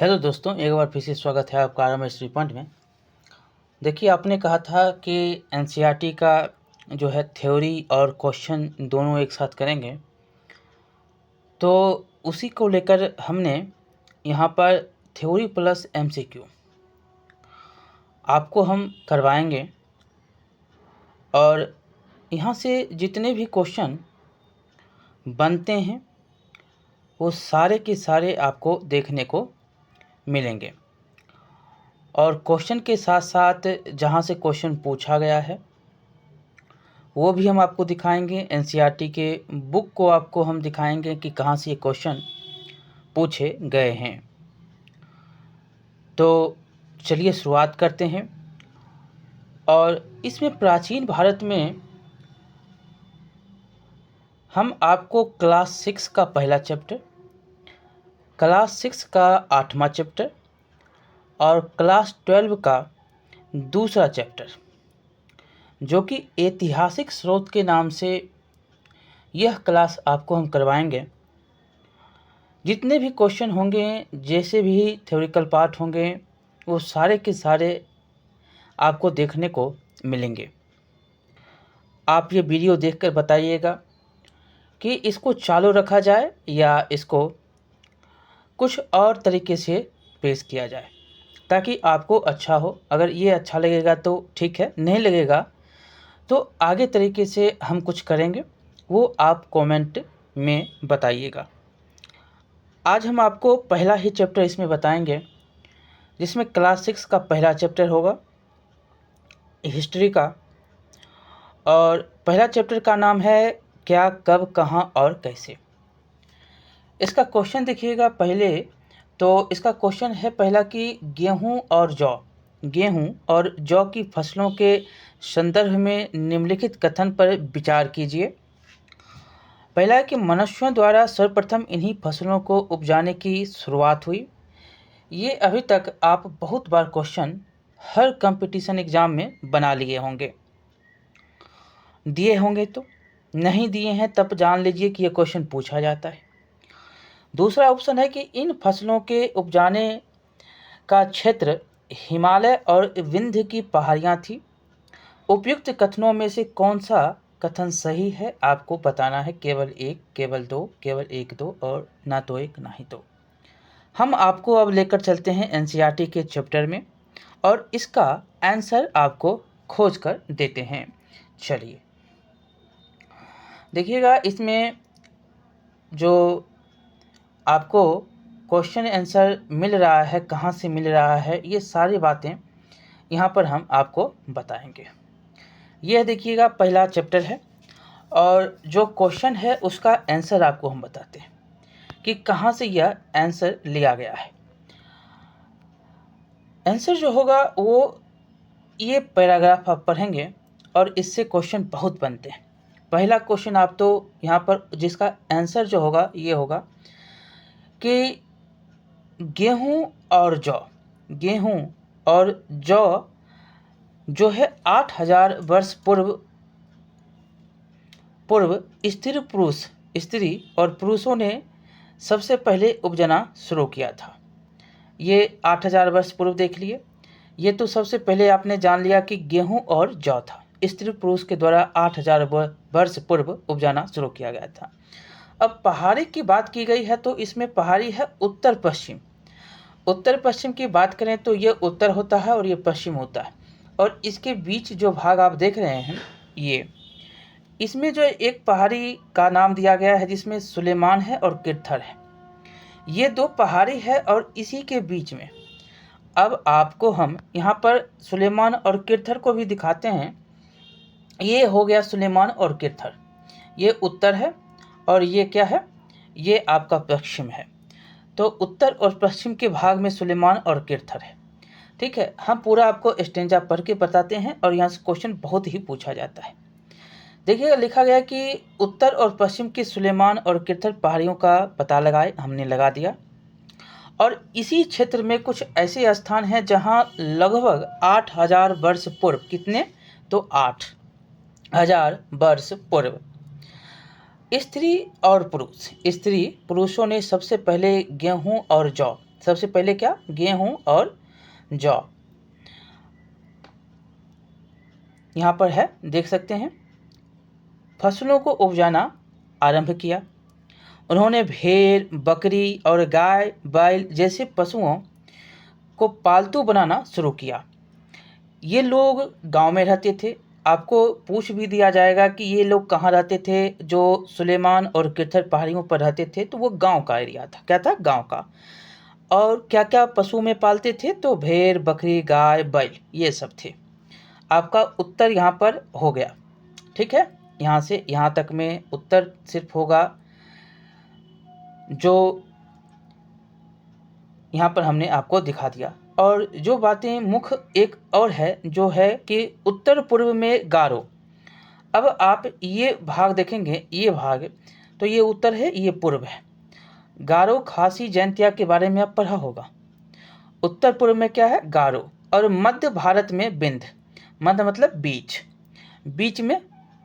Hello दोस्तों, एक बार फिर से स्वागत है आपका आर एम एस पॉइंट में। देखिए, आपने कहा था कि एनसीईआरटी का जो है थ्योरी और क्वेश्चन दोनों एक साथ करेंगे, तो उसी को लेकर हमने यहाँ पर थ्योरी प्लस एमसीक्यू आपको हम करवाएंगे। और यहाँ से जितने भी क्वेश्चन बनते हैं वो सारे के सारे आपको देखने को मिलेंगे। और क्वेश्चन के साथ साथ जहाँ से क्वेश्चन पूछा गया है वो भी हम आपको दिखाएंगे। एनसीईआरटी के बुक को आपको हम दिखाएंगे कि कहाँ से ये क्वेश्चन पूछे गए हैं। तो चलिए शुरुआत करते हैं। और इसमें प्राचीन भारत में हम आपको क्लास 6 का पहला चैप्टर, क्लास 6 का 8वां चैप्टर और क्लास 12 का दूसरा चैप्टर, जो कि ऐतिहासिक स्रोत के नाम से यह क्लास आपको हम करवाएंगे। जितने भी क्वेश्चन होंगे, जैसे भी थ्योरिकल पार्ट होंगे, वो सारे के सारे आपको देखने को मिलेंगे। आप ये वीडियो देखकर बताइएगा कि इसको चालू रखा जाए या इसको कुछ और तरीके से पेश किया जाए, ताकि आपको अच्छा हो। अगर ये अच्छा लगेगा तो ठीक है, नहीं लगेगा तो आगे तरीके से हम कुछ करेंगे, वो आप कमेंट में बताइएगा। आज हम आपको पहला ही चैप्टर इसमें बताएंगे, जिसमें क्लास 6 का पहला चैप्टर होगा हिस्ट्री का। और पहला चैप्टर का नाम है क्या, कब, कहाँ और कैसे। इसका क्वेश्चन देखिएगा पहले। तो इसका क्वेश्चन है पहला कि गेहूं और जौ की फसलों के संदर्भ में निम्नलिखित कथन पर विचार कीजिए। पहला है कि मनुष्यों द्वारा सर्वप्रथम इन्हीं फसलों को उपजाने की शुरुआत हुई। ये अभी तक आप बहुत बार क्वेश्चन हर कंपटीशन एग्ज़ाम में बना लिए होंगे, दिए होंगे, तो नहीं दिए हैं तब जान लीजिए कि ये क्वेश्चन पूछा जाता है। दूसरा ऑप्शन है कि इन फसलों के उपजाने का क्षेत्र हिमालय और विंध्य की पहाड़ियाँ थी। उपयुक्त कथनों में से कौन सा कथन सही है आपको बताना है। केवल एक, केवल दो, केवल एक दो और ना तो एक ना ही दो। हम आपको अब लेकर चलते हैं एनसीईआरटी के चैप्टर में और इसका आंसर आपको खोज कर देते हैं। चलिए देखिएगा, इसमें जो आपको क्वेश्चन आंसर मिल रहा है, कहाँ से मिल रहा है, ये सारी बातें यहाँ पर हम आपको बताएंगे। यह देखिएगा पहला चैप्टर है और जो क्वेश्चन है उसका आंसर आपको हम बताते हैं कि कहाँ से यह आंसर लिया गया है। आंसर जो होगा वो ये पैराग्राफ आप पढ़ेंगे और इससे क्वेश्चन बहुत बनते हैं। पहला क्वेश्चन आप तो यहाँ पर जिसका आंसर जो होगा ये होगा कि गेहूं और जौ जो है 8000 वर्ष पूर्व स्त्री और पुरुषों ने सबसे पहले उपजना शुरू किया था। ये 8000 वर्ष पूर्व देख लिए। ये तो सबसे पहले आपने जान लिया कि गेहूं और जौ था, स्त्री पुरुष के द्वारा 8000 वर्ष पूर्व उपजाना शुरू किया गया था। अब पहाड़ी की बात की गई है तो इसमें पहाड़ी है उत्तर पश्चिम की बात करें तो ये उत्तर होता है और ये पश्चिम होता है। और इसके बीच जो भाग आप देख रहे हैं, ये इसमें जो एक पहाड़ी का नाम दिया गया है जिसमें सुलेमान है और किरथर है। ये दो पहाड़ी है और इसी के बीच में अब आपको हम यहाँ पर सुलेमान और किरथर को भी दिखाते हैं। ये हो गया सुलेमान और किरथर, ये उत्तर है और ये क्या है, ये आपका पश्चिम है। तो उत्तर और पश्चिम के भाग में सुलेमान और किरथर है। ठीक है, हम पूरा आपको स्टेंजा पढ़ के बताते हैं और यहाँ से क्वेश्चन बहुत ही पूछा जाता है। देखिएगा, लिखा गया कि उत्तर और पश्चिम की सुलेमान और किरथर पहाड़ियों का पता लगाए। हमने लगा दिया। और इसी क्षेत्र में कुछ ऐसे स्थान हैं जहां लगभग 8000 वर्ष पूर्व, कितने, तो 8000 वर्ष पूर्व स्त्री पुरुषों ने सबसे पहले गेहूं और जौ सबसे पहले क्या, गेहूं और जौ। यहाँ पर है, देख सकते हैं, फसलों को उपजाना आरंभ किया। उन्होंने भेड़, बकरी और गाय, बैल जैसे पशुओं को पालतू बनाना शुरू किया। ये लोग गांव में रहते थे। आपको पूछ भी दिया जाएगा कि ये लोग कहाँ रहते थे। जो सुलेमान और किरथर पहाड़ियों पर रहते थे, तो वो गांव का एरिया था। क्या था, गांव का। और क्या क्या पशु में पालते थे, तो भेड़, बकरी, गाय, बैल, ये सब थे। आपका उत्तर यहाँ पर हो गया। ठीक है, यहाँ से यहाँ तक में उत्तर सिर्फ होगा जो यहाँ पर हमने आपको दिखा दिया। और जो बातें मुख्य एक और है, जो है कि उत्तर पूर्व में गारो। अब आप ये भाग देखेंगे, ये भाग, तो ये उत्तर है, ये पूर्व है। गारो, खासी, जैंतिया के बारे में आप पढ़ा होगा। उत्तर पूर्व में क्या है, गारो। और मध्य भारत में बिंद। मध्य मतलब बीच, बीच में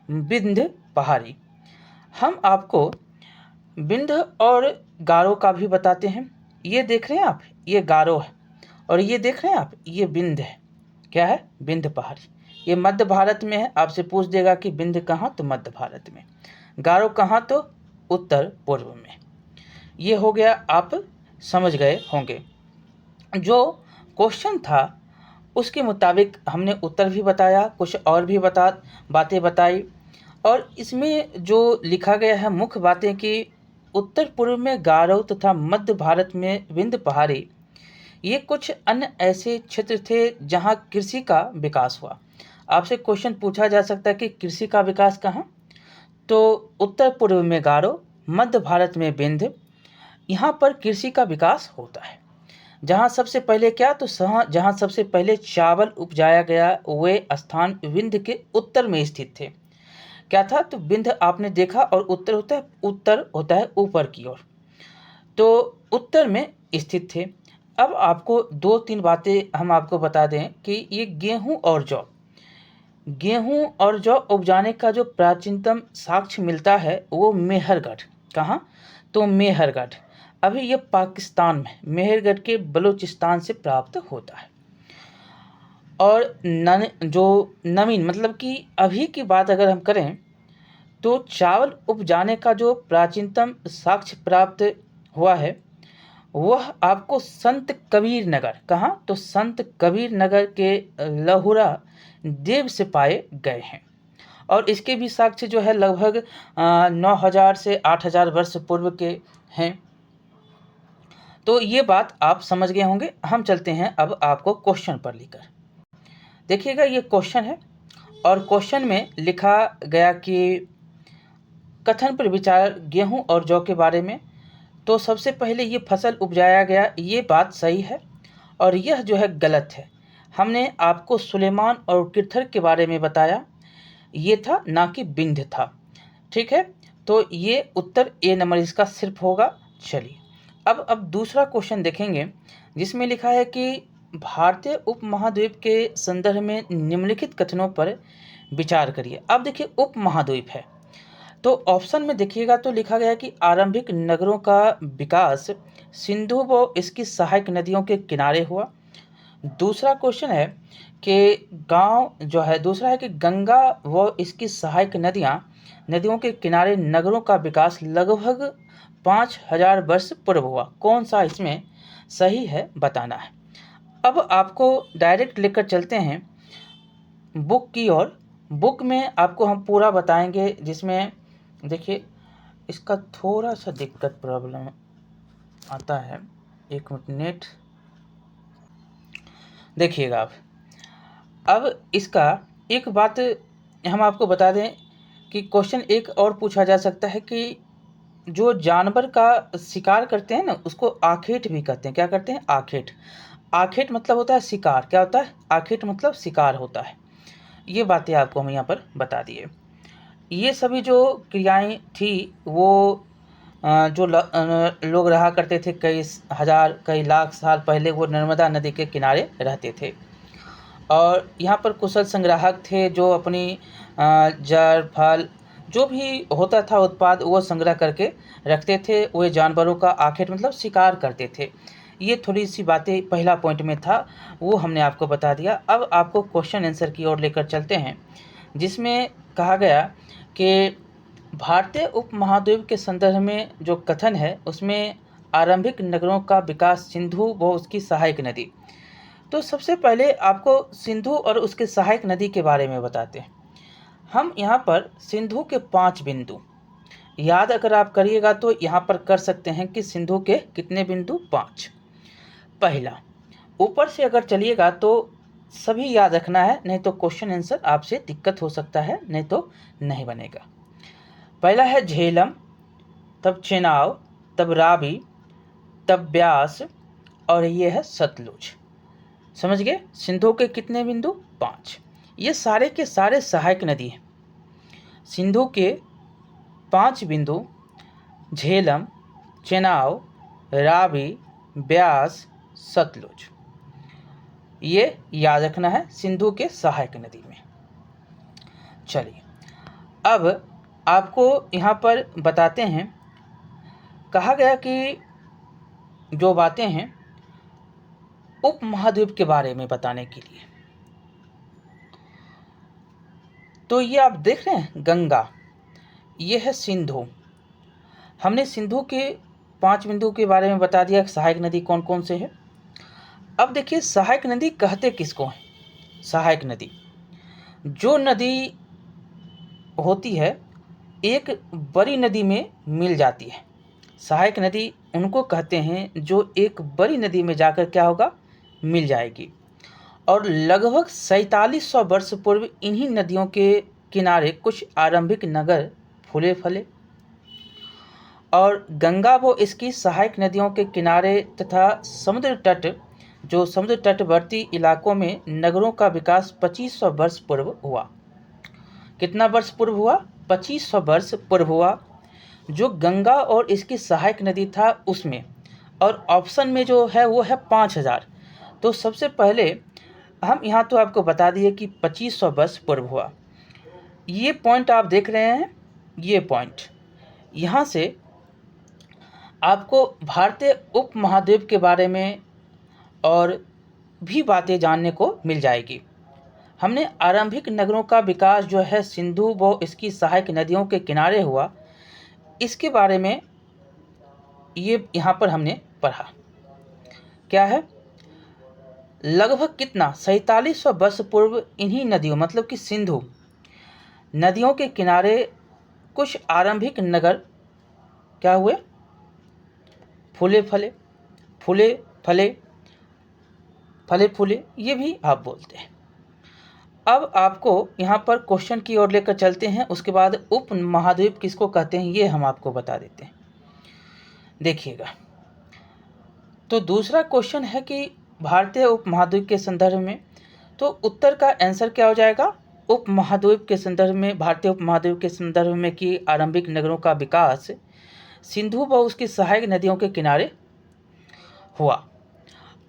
बिंद पहाड़ी। हम आपको बिंद और गारो का भी बताते हैं। ये देख रहे हैं आप, ये गारो है, और ये देख रहे हैं आप, ये बिंद है। क्या है, बिंद पहाड़ी। ये मध्य भारत में है। आपसे पूछ देगा कि बिंद कहाँ, तो मध्य भारत में। गारो कहाँ, तो उत्तर पूर्व में। ये हो गया, आप समझ गए होंगे। जो क्वेश्चन था उसके मुताबिक हमने उत्तर भी बताया, कुछ और भी बातें बताई। और इसमें जो लिखा गया है मुख्य बातें कि उत्तर पूर्व में गारो तथा मध्य भारत में विंध्य पहाड़ी, ये कुछ अन्य ऐसे क्षेत्र थे जहां कृषि का विकास हुआ। आपसे क्वेश्चन पूछा जा सकता है कि कृषि का विकास कहाँ, तो उत्तर पूर्व में गारो, मध्य भारत में विंध्य, यहाँ पर कृषि का विकास होता है। जहाँ सबसे पहले क्या, तो जहाँ सबसे पहले चावल उपजाया गया वे स्थान विंध्य के उत्तर में स्थित थे। क्या था, तो विंध्य आपने देखा, और उत्तर होता है ऊपर की ओर, तो उत्तर में स्थित थे। अब आपको दो तीन बातें हम आपको बता दें कि ये गेहूं और जौ उपजाने का जो प्राचीनतम साक्ष्य मिलता है वो मेहरगढ़। कहाँ, तो मेहरगढ़। अभी ये पाकिस्तान में मेहरगढ़ के बलूचिस्तान से प्राप्त होता है। और जो नवीन मतलब कि अभी की बात अगर हम करें, तो चावल उपजाने का जो प्राचीनतम साक्ष्य प्राप्त हुआ है वह आपको संत कबीर नगर, कहाँ, तो संत कबीर नगर के लहुरा देव से पाए गए हैं। और इसके भी साक्ष्य जो है लगभग 9000 से 8000 वर्ष पूर्व के हैं। तो ये बात आप समझ गए होंगे। हम चलते हैं अब आपको क्वेश्चन पर लेकर। देखिएगा, ये क्वेश्चन है, और क्वेश्चन में लिखा गया कि कथन पर विचार गेहूं और जौ के बारे में। तो सबसे पहले ये फसल उपजाया गया, ये बात सही है, और यह जो है गलत है। हमने आपको सुलेमान और किरथर के बारे में बताया, ये था ना कि बिंध्य था। ठीक है, तो ये उत्तर ए नंबर इसका सिर्फ होगा। चलिए अब दूसरा क्वेश्चन देखेंगे, जिसमें लिखा है कि भारतीय उपमहाद्वीप के संदर्भ में निम्नलिखित कथनों पर विचार करिए। अब देखिए, उपमहाद्वीप है, तो ऑप्शन में देखिएगा तो लिखा गया है कि आरंभिक नगरों का विकास सिंधु व इसकी सहायक नदियों के किनारे हुआ। दूसरा क्वेश्चन है कि दूसरा है कि गंगा व इसकी सहायक नदियों के किनारे नगरों का विकास लगभग 5000 वर्ष पूर्व हुआ। कौन सा इसमें सही है, बताना है। अब आपको डायरेक्ट लेकर चलते हैं बुक की ओर। बुक में आपको हम पूरा बताएंगे, जिसमें देखिए इसका थोड़ा सा दिक्कत प्रॉब्लम आता है। एक मिनट, नेट देखिएगा आप। अब इसका एक बात हम आपको बता दें कि क्वेश्चन एक और पूछा जा सकता है कि जो जानवर का शिकार करते हैं ना, उसको आखेट भी कहते हैं। क्या करते हैं, आखेट। आखेट मतलब होता है शिकार। क्या होता है, आखेट मतलब शिकार होता है। ये बातें आपको हम यहाँ पर बता दिए। ये सभी जो क्रियाएं थी वो जो लोग रहा करते थे कई हजार कई लाख साल पहले, वो नर्मदा नदी के किनारे रहते थे। और यहाँ पर कुशल संग्राहक थे जो अपनी जड़, फल, जो भी होता था उत्पाद, वो संग्रह करके रखते थे। वे जानवरों का आखेट मतलब शिकार करते थे। ये थोड़ी सी बातें पहला पॉइंट में था, वो हमने आपको बता दिया। अब आपको क्वेश्चन आंसर की ओर लेकर चलते हैं, जिसमें कहा गया कि भारतीय उपमहाद्वीप के संदर्भ में जो कथन है उसमें आरंभिक नगरों का विकास सिंधु व उसकी सहायक नदी। तो सबसे पहले आपको सिंधु और उसके सहायक नदी के बारे में बताते हैं। हम यहाँ पर सिंधु के 5 बिंदु याद अगर आप करिएगा तो यहाँ पर कर सकते हैं कि सिंधु के कितने बिंदु, 5। पहला, ऊपर से अगर चलिएगा तो सभी याद रखना है, नहीं तो क्वेश्चन आंसर आपसे दिक्कत हो सकता है, नहीं तो नहीं बनेगा। पहला है झेलम, तब चेनाब, तब रावी, तब ब्यास, और ये है सतलुज। समझ गए? सिंधु के कितने बिंदु, 5। ये सारे के सारे सहायक नदी हैं। सिंधु के 5 बिंदु झेलम, चेनाब, रावी, ब्यास, सतलुज, ये याद रखना है सिंधु के सहायक नदी में। चलिए अब आपको यहाँ पर बताते हैं, कहा गया कि जो बातें हैं उपमहाद्वीप के बारे में बताने के लिए। तो ये आप देख रहे हैं गंगा, ये है सिंधु। हमने सिंधु के 5 बिंदु के बारे में बता दिया, सहायक नदी कौन कौन से हैं। अब देखिए सहायक नदी कहते किसको हैं। सहायक नदी जो नदी होती है एक बड़ी नदी में मिल जाती है, सहायक नदी उनको कहते हैं जो एक बड़ी नदी में जाकर क्या होगा, मिल जाएगी। और लगभग 4700 वर्ष पूर्व इन्हीं नदियों के किनारे कुछ आरंभिक नगर फूले फले, और गंगा व इसकी सहायक नदियों के किनारे तथा समुद्र तट, जो समुद्र तटवर्ती इलाकों में नगरों का विकास 2500 वर्ष पूर्व हुआ। कितना वर्ष पूर्व हुआ, 2500 वर्ष पूर्व हुआ, जो गंगा और इसकी सहायक नदी था उसमें। और ऑप्शन में जो है वो है 5000। तो सबसे पहले हम यहाँ तो आपको बता दिए कि 2500 वर्ष पूर्व हुआ। ये पॉइंट आप देख रहे हैं, ये पॉइंट यहाँ से आपको भारतीय उपमहाद्वीप के बारे में और भी बातें जानने को मिल जाएगी। हमने आरंभिक नगरों का विकास जो है सिंधु व इसकी सहायक नदियों के किनारे हुआ, इसके बारे में ये यहाँ पर हमने पढ़ा। क्या है, लगभग कितना 4700 वर्ष पूर्व इन्हीं नदियों मतलब कि सिंधु नदियों के किनारे कुछ आरंभिक नगर क्या हुए, फूले फले, फूले फले, फले फूले, ये भी आप बोलते हैं। अब आपको यहाँ पर क्वेश्चन की ओर लेकर चलते हैं, उसके बाद उप महाद्वीप किसको कहते हैं ये हम आपको बता देते हैं। देखिएगा, तो दूसरा क्वेश्चन है कि भारतीय उपमहाद्वीप के संदर्भ में, तो उत्तर का आंसर क्या हो जाएगा, उपमहाद्वीप के संदर्भ में, भारतीय उपमहाद्वीप के संदर्भ में कि आरंभिक नगरों का विकास सिंधु व उसकी सहायक नदियों के किनारे हुआ,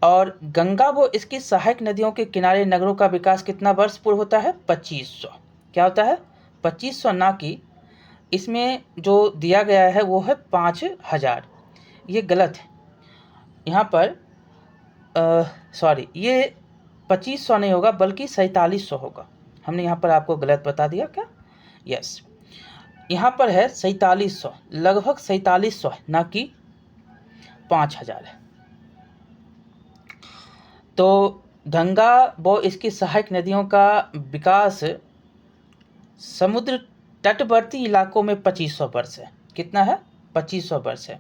और गंगा व इसकी सहायक नदियों के किनारे नगरों का विकास कितना वर्ष पूर्व होता है, 2500। क्या होता है, 2500, ना कि इसमें जो दिया गया है वो है 5000। ये गलत है। यहाँ पर सॉरी, ये 2500 नहीं होगा बल्कि 4700 होगा। हमने यहाँ पर आपको गलत बता दिया क्या, यस, यहाँ पर है 4700, लगभग 4700 है, ना कि 5000 है। तो गंगा व इसकी सहायक नदियों का विकास समुद्र तटवर्ती इलाकों में 2500 वर्ष है। कितना है, 2500 वर्ष है।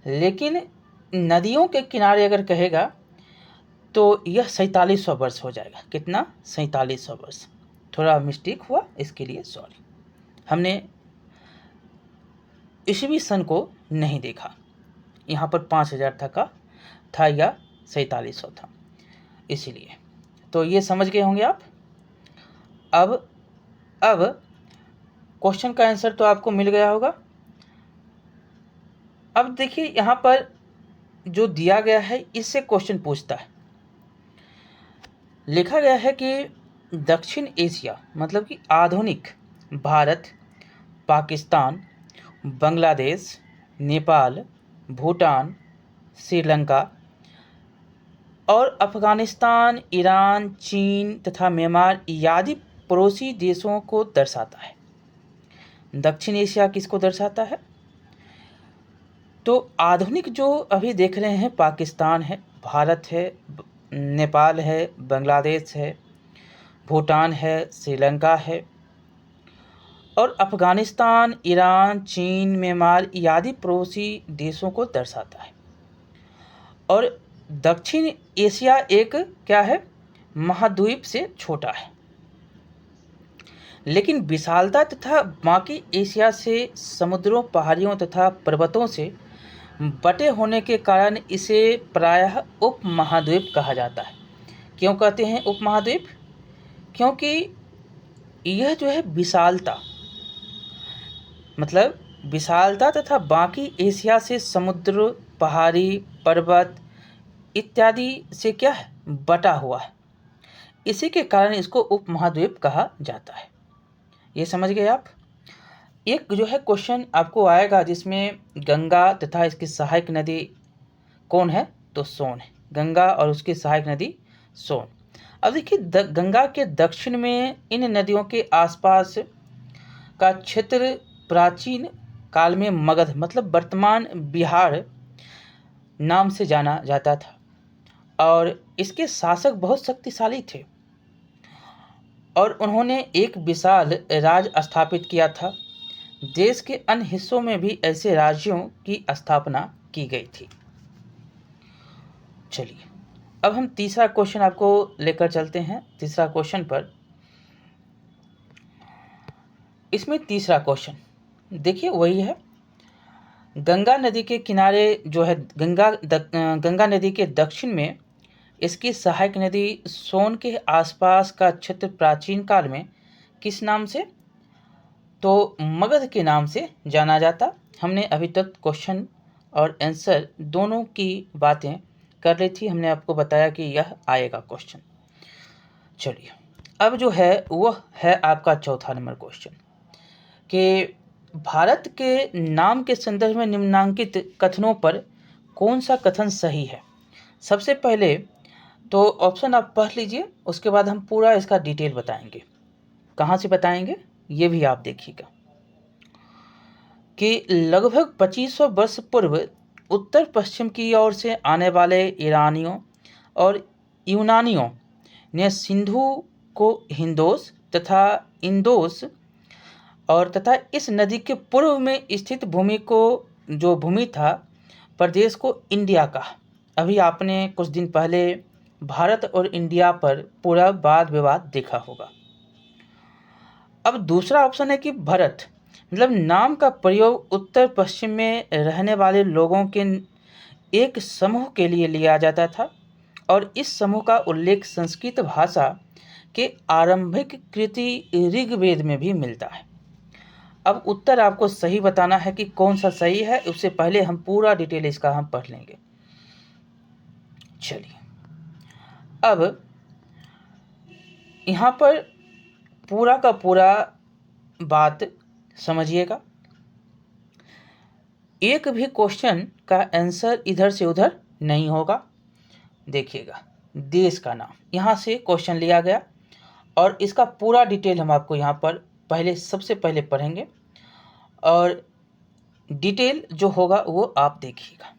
लेकिन नदियों के किनारे अगर कहेगा तो यह 4700 वर्ष हो जाएगा। कितना, 4700 वर्ष। थोड़ा मिस्टेक हुआ, इसके लिए सॉरी। हमने ईस्वी सन को नहीं देखा, यहाँ पर 5000 था या 4700 था, इसीलिए। तो ये समझ गए होंगे आप। अब क्वेश्चन का आंसर तो आपको मिल गया होगा। अब देखिए यहाँ पर जो दिया गया है इससे क्वेश्चन पूछता है। लिखा गया है कि दक्षिण एशिया मतलब कि आधुनिक भारत, पाकिस्तान, बांग्लादेश, नेपाल, भूटान, श्रीलंका, और अफ़गानिस्तान, ईरान, चीन तथा म्यांमार आदि पड़ोसी देशों को दर्शाता है। दक्षिण एशिया किसको दर्शाता है? तो आधुनिक जो अभी देख रहे हैं, पाकिस्तान है, भारत है, नेपाल है, बांग्लादेश है, भूटान है, श्रीलंका है, और अफ़गानिस्तान, ईरान, चीन, म्यांमार आदि पड़ोसी देशों को दर्शाता है। और दक्षिण एशिया एक क्या है? महाद्वीप से छोटा है, लेकिन विशालता तथा बाकी एशिया से समुद्रों, पहाड़ियों तथा पर्वतों से बटे होने के कारण इसे प्रायः उपमहाद्वीप कहा जाता है। क्यों कहते हैं उपमहाद्वीप? क्योंकि यह जो है विशालता, मतलब विशालता तथा बाकी एशिया से समुद्र, पहाड़ी, पर्वत इत्यादि से क्या है? बटा हुआ है। इसी के कारण इसको उपमहाद्वीप कहा जाता है। ये समझ गए आप? एक जो है क्वेश्चन आपको आएगा जिसमें गंगा तथा इसकी सहायक नदी कौन है? तो सोन है। गंगा और उसकी सहायक नदी सोन। अब देखिए, गंगा के दक्षिण में इन नदियों के आसपास का क्षेत्र प्राचीन काल में मगध, मतलब वर्तमान बिहार नाम से जाना जाता था, और इसके शासक बहुत शक्तिशाली थे और उन्होंने एक विशाल राज स्थापित किया था। देश के अन्य हिस्सों में भी ऐसे राज्यों की स्थापना की गई थी। चलिए, अब हम तीसरा क्वेश्चन आपको लेकर चलते हैं। तीसरा क्वेश्चन पर, इसमें तीसरा क्वेश्चन देखिए वही है। गंगा नदी के किनारे जो है, गंगा नदी के दक्षिण में इसकी सहायक नदी सोन के आसपास का क्षेत्र प्राचीन काल में किस नाम से? तो मगध के नाम से जाना जाता। हमने अभी तक क्वेश्चन और आंसर दोनों की बातें कर ली थी। हमने आपको बताया कि यह आएगा क्वेश्चन। चलिए, अब जो है वह है आपका चौथा नंबर क्वेश्चन कि भारत के नाम के संदर्भ में निम्नलिखित कथनों पर कौन सा कथन सही है? सबसे पहले तो ऑप्शन आप पढ़ लीजिए, उसके बाद हम पूरा इसका डिटेल बताएंगे। कहाँ से बताएंगे ये भी आप देखिएगा कि लगभग 2500 वर्ष पूर्व उत्तर पश्चिम की ओर से आने वाले ईरानियों और यूनानियों ने सिंधु को हिंदोस तथा इंदोस और तथा इस नदी के पूर्व में स्थित भूमि को, जो भूमि था, प्रदेश को इंडिया कहा। अभी आपने कुछ दिन पहले भारत और इंडिया पर पूरा वाद विवाद देखा होगा। अब दूसरा ऑप्शन है कि भरत, मतलब नाम का प्रयोग उत्तर पश्चिम में रहने वाले लोगों के एक समूह के लिए लिया जाता था और इस समूह का उल्लेख संस्कृत भाषा के आरंभिक कृति ऋग्वेद में भी मिलता है। अब उत्तर आपको सही बताना है कि कौन सा सही है, उससे पहले हम पूरा डिटेल इसका हम पढ़ लेंगे। चलिए, अब यहाँ पर पूरा का पूरा बात समझिएगा। एक भी क्वेश्चन का आंसर इधर से उधर नहीं होगा। देखिएगा, देश का नाम यहाँ से क्वेश्चन लिया गया और इसका पूरा डिटेल हम आपको यहाँ पर सबसे पहले पढ़ेंगे और डिटेल जो होगा वो आप देखिएगा।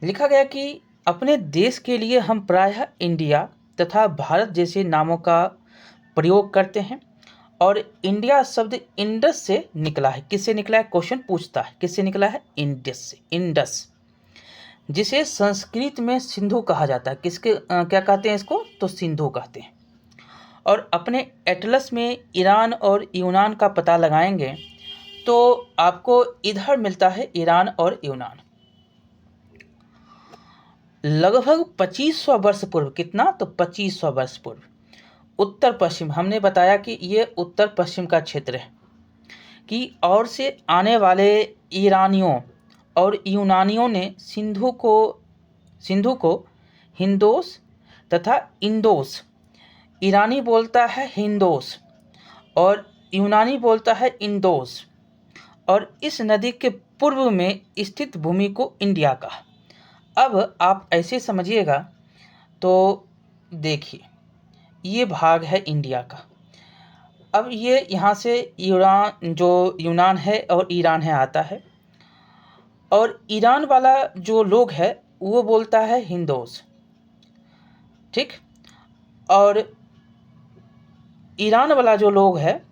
लिखा गया कि अपने देश के लिए हम प्रायः इंडिया तथा भारत जैसे नामों का प्रयोग करते हैं और इंडिया शब्द इंडस से निकला है। किससे निकला है? क्वेश्चन पूछता है किससे निकला है? इंडस से। इंडस, जिसे संस्कृत में सिंधु कहा जाता है। किसके क्या कहते हैं इसको? तो सिंधु कहते हैं। और अपने एटलस में ईरान और यूनान का पता लगाएंगे तो आपको इधर मिलता है ईरान और यूनान। लगभग 2500 वर्ष पूर्व, कितना? तो 2500 वर्ष पूर्व उत्तर पश्चिम, हमने बताया कि ये उत्तर पश्चिम का क्षेत्र है, की ओर से आने वाले ईरानियों और यूनानियों ने सिंधु को हिंदोस तथा इंदोस, ईरानी बोलता है हिंदोस और यूनानी बोलता है इंदोस, और इस नदी के पूर्व में स्थित भूमि को इंडिया कहा। अब आप ऐसे समझिएगा, तो देखिए ये भाग है इंडिया का। अब ये यहाँ से यूनान है और ईरान है आता है, और ईरान वाला जो लोग है वो बोलता है हिंदोस, ठीक। और ईरान वाला जो लोग है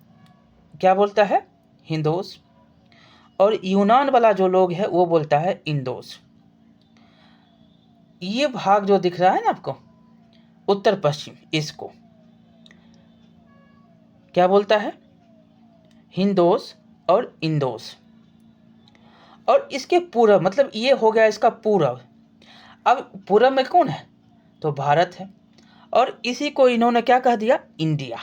क्या बोलता है, हिंदोस। और यूनान वाला जो लोग है वो बोलता है इंदोस। ये भाग जो दिख रहा है ना आपको, उत्तर पश्चिम, इसको क्या बोलता है, हिंदोस और इंदोस। और इसके पूरब, मतलब ये हो गया इसका पूरब। अब पूरब में कौन है, तो भारत है, और इसी को इन्होंने क्या कह दिया, इंडिया।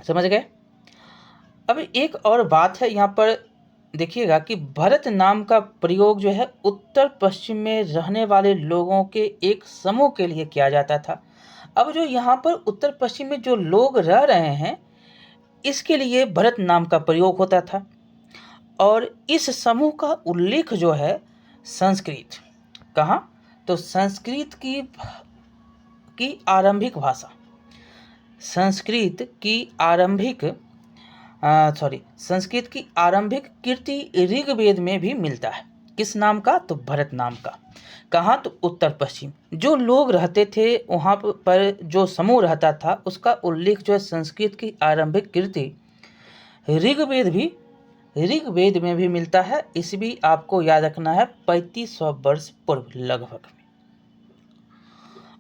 समझ गए। अब एक और बात है यहाँ पर देखिएगा कि भरत नाम का प्रयोग जो है उत्तर पश्चिम में रहने वाले लोगों के एक समूह के लिए किया जाता था। अब जो यहाँ पर उत्तर पश्चिम में जो लोग रह रहे हैं इसके लिए भरत नाम का प्रयोग होता था। और इस समूह का उल्लेख जो है संस्कृत, कहाँ, तो संस्कृत की आरंभिक भाषा, संस्कृत की आरंभिक संस्कृत की आरंभिक कीर्ति ऋग्वेद में भी मिलता है। किस नाम का, तो भरत नाम का। कहाँ, तो उत्तर पश्चिम जो लोग रहते थे वहाँ पर जो समूह रहता था उसका उल्लेख जो है संस्कृत की आरंभिक कीर्ति ऋग्वेद में भी मिलता है। इस भी आपको याद रखना है 3500 वर्ष पूर्व लगभग में।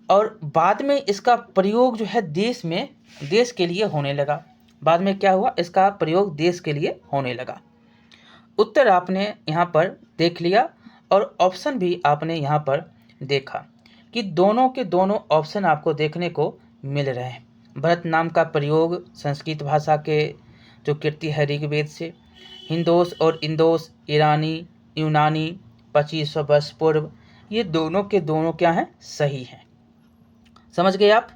और बाद में इसका प्रयोग जो है देश के लिए होने लगा। बाद में क्या हुआ, इसका प्रयोग देश के लिए होने लगा। उत्तर आपने यहाँ पर देख लिया, और ऑप्शन भी आपने यहाँ पर देखा कि दोनों के दोनों ऑप्शन आपको देखने को मिल रहे हैं। भरत नाम का प्रयोग संस्कृत भाषा के जो कीर्ति है ऋग्वेद से, हिंदोस और इंदोस ईरानी यूनानी 2500 वर्ष पूर्व, ये दोनों के दोनों क्या हैं, सही हैं। समझ गए आप,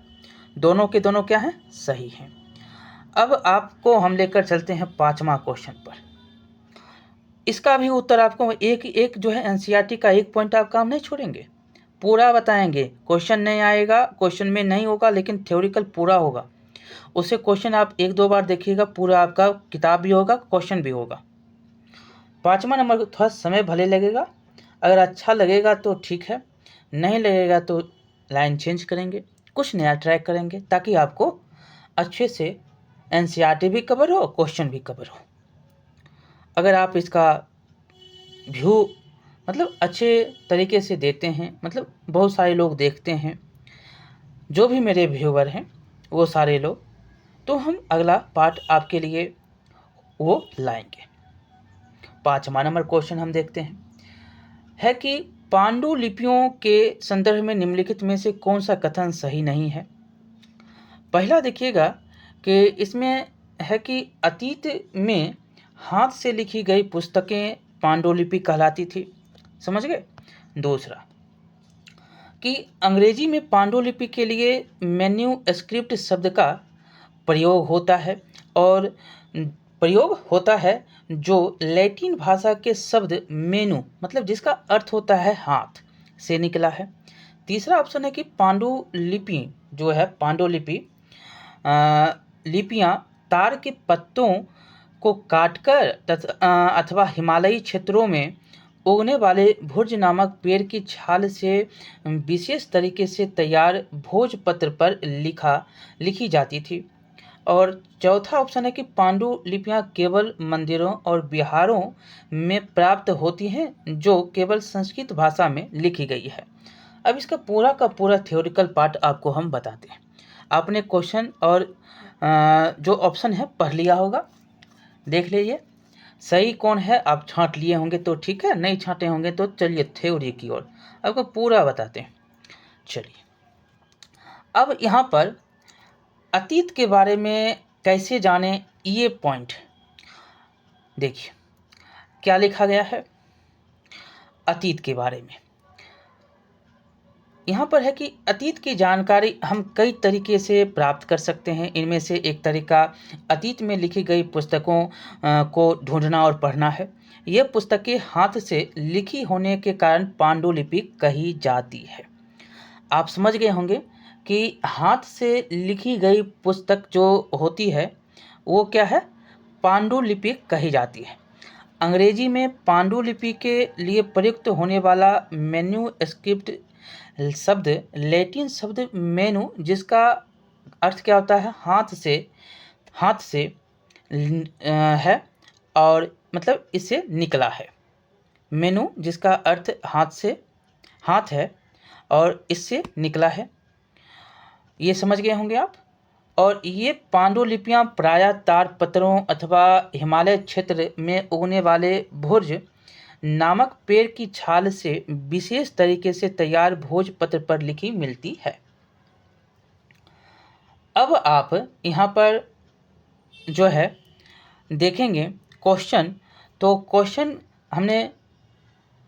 दोनों के दोनों क्या हैं, सही हैं। अब आपको हम लेकर चलते हैं 5वां क्वेश्चन पर। इसका भी उत्तर आपको एक एक जो है एनसीईआरटी का एक पॉइंट आपका हम नहीं छोड़ेंगे, पूरा बताएंगे। क्वेश्चन नहीं आएगा, क्वेश्चन में नहीं होगा, लेकिन थ्योरिकल पूरा होगा। उसे क्वेश्चन आप 1-2 बार देखिएगा, पूरा आपका किताब भी होगा, क्वेश्चन भी होगा। 5वां नंबर थोड़ा समय भले लगेगा, अगर अच्छा लगेगा तो ठीक है, नहीं लगेगा तो लाइन चेंज करेंगे, कुछ नया ट्राई करेंगे, ताकि आपको अच्छे से एनसीईआरटी भी कवर हो, क्वेश्चन भी कवर हो। अगर आप इसका व्यू मतलब अच्छे तरीके से देते हैं, मतलब बहुत सारे लोग देखते हैं, जो भी मेरे व्यूवर हैं वो सारे लोग, तो हम अगला पार्ट आपके लिए वो लाएंगे। 5वां नंबर क्वेश्चन हम देखते हैं, है कि पांडुलिपियों के संदर्भ में निम्नलिखित में से कौन सा कथन सही नहीं है। पहला देखिएगा कि इसमें है कि अतीत में हाथ से लिखी गई पुस्तकें पांडुलिपि कहलाती थी। समझ गए। दूसरा कि अंग्रेजी में पांडुलिपि के लिए मैन्यूस्क्रिप्ट शब्द का प्रयोग होता है, और प्रयोग होता है जो लैटिन भाषा के शब्द मेनू, मतलब जिसका अर्थ होता है हाथ, से निकला है। तीसरा ऑप्शन है कि पांडुलिपि जो है, पांडुलिपि लिपियाँ तार के पत्तों को काटकर अथवा हिमालयी क्षेत्रों में उगने वाले भुर्ज नामक पेड़ की छाल से विशेष तरीके से तैयार भोजपत्र पर लिखी जाती थी। और चौथा ऑप्शन है कि पांडुलिपियाँ केवल मंदिरों और विहारों में प्राप्त होती हैं, जो केवल संस्कृत भाषा में लिखी गई है। अब इसका पूरा का पूरा थ्योरिकल पार्ट आपको हम बताते हैं। आपने क्वेश्चन और जो ऑप्शन है पढ़ लिया होगा, देख लीजिए सही कौन है। आप छांट लिए होंगे तो ठीक है, नहीं छांटे होंगे तो चलिए थ्योरी की ओर आपको पूरा बताते हैं। चलिए, अब यहाँ पर अतीत के बारे में कैसे जाने, ये पॉइंट देखिए क्या लिखा गया है अतीत के बारे में। यहाँ पर है कि अतीत की जानकारी हम कई तरीके से प्राप्त कर सकते हैं। इनमें से एक तरीका अतीत में लिखी गई पुस्तकों को ढूंढना और पढ़ना है। ये पुस्तकें हाथ से लिखी होने के कारण पांडुलिपि कही जाती है। आप समझ गए होंगे कि हाथ से लिखी गई पुस्तक जो होती है वो क्या है, पांडुलिपि कही जाती है। अंग्रेजी में पांडुलिपि के लिए प्रयुक्त होने वाला मैन्युस्क्रिप्ट शब्द लैटिन शब्द मेनू, जिसका अर्थ क्या होता है, हाथ से है और मतलब इससे निकला है। मेनू जिसका अर्थ हाथ है और इससे निकला है, ये समझ गए होंगे आप। और ये पांडुलिपियां प्रायः ताड़पत्रों अथवा हिमालय क्षेत्र में उगने वाले भोज नामक पेड़ की छाल से विशेष तरीके से तैयार भोजपत्र पर लिखी मिलती है। अब आप यहाँ पर जो है देखेंगे क्वेश्चन, तो क्वेश्चन हमने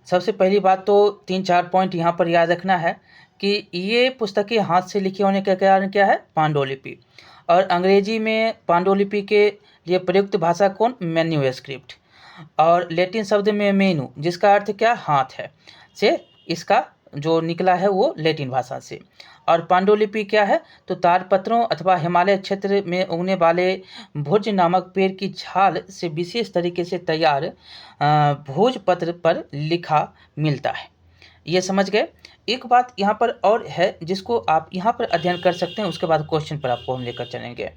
सबसे पहली बात तो 3-4 पॉइंट यहाँ पर याद रखना है कि ये पुस्तकें हाथ से लिखी होने का कारण क्या है, पांडुलिपि। और अंग्रेजी में पांडुलिपि के लिए प्रयुक्त भाषा कौन, मैन्युस्क्रिप्ट। और लैटिन शब्द में मेनू जिसका अर्थ क्या, हाथ है, से इसका जो निकला है वो लैटिन भाषा से। और पांडुलिपि क्या है, तो ताड़पत्रों अथवा हिमालय क्षेत्र में उगने वाले भोज नामक पेड़ की छाल से विशेष तरीके से तैयार भोजपत्र पर लिखा मिलता है। ये समझ गए। एक बात यहाँ पर और है जिसको आप यहाँ पर अध्ययन कर सकते हैं, उसके बाद क्वेश्चन पर आपको हम लेकर चलेंगे।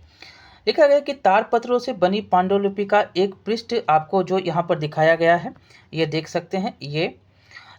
लिखा गया कि ताड़पत्रों से बनी पांडुलिपि का एक पृष्ठ आपको जो यहाँ पर दिखाया गया है, ये देख सकते हैं, ये